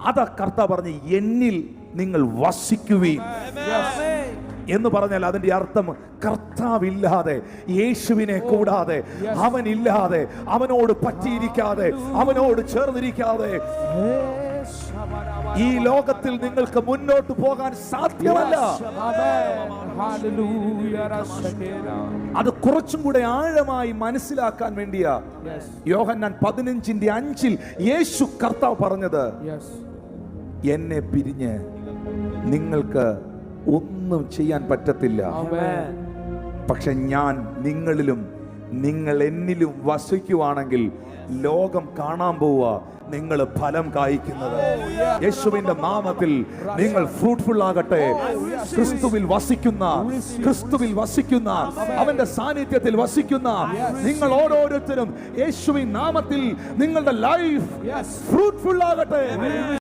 അതാ കർത്താവ് പറഞ്ഞ് എന്നിൽ നിങ്ങൾ വസിക്കുവീൻ എന്ന് പറഞ്ഞാൽ അതിന്റെ അർത്ഥം കർത്താവില്ലാതെ, യേശുവിനെ കൂടാതെ, അവനില്ലാതെ, അവനോട് പറ്റിയിരിക്കാതെ, അവനോട് ചേർന്നിരിക്കാതെ ഈ ലോകത്തിൽ നിങ്ങൾക്ക് മുന്നോട്ട് പോകാൻ സാധ്യമല്ല. അത് കുറച്ചും കൂടെ ആഴമായി മനസ്സിലാക്കാൻ വേണ്ടിയാ യോഹന്നാൻ 15:5 യേശു കർത്താവ് പറഞ്ഞത്, എന്നെ പിരിഞ്ഞ് നിങ്ങൾക്ക് ഒന്നും ചെയ്യാൻ പറ്റത്തില്ല. പക്ഷെ ഞാൻ നിങ്ങളിലും നിങ്ങൾ എന്നിലും വസിക്കുവാണെങ്കിൽ ലോകം കാണാൻ പോവുക നിങ്ങൾ ഫലം കായ്ക്കുന്നത്. യേശുവിന്റെ നാമത്തിൽ നിങ്ങൾ ഫ്രൂട്ട്ഫുൾ ആകട്ടെ. ക്രിസ്തുവിൽ വസിക്കുന്ന അവന്റെ സാന്നിധ്യത്തിൽ വസിക്കുന്ന നിങ്ങൾ ഓരോരുത്തരും യേശുവിൻ നാമത്തിൽ നിങ്ങളുടെ ലൈഫ് ഫ്രൂട്ട്ഫുൾ ആകട്ടെ.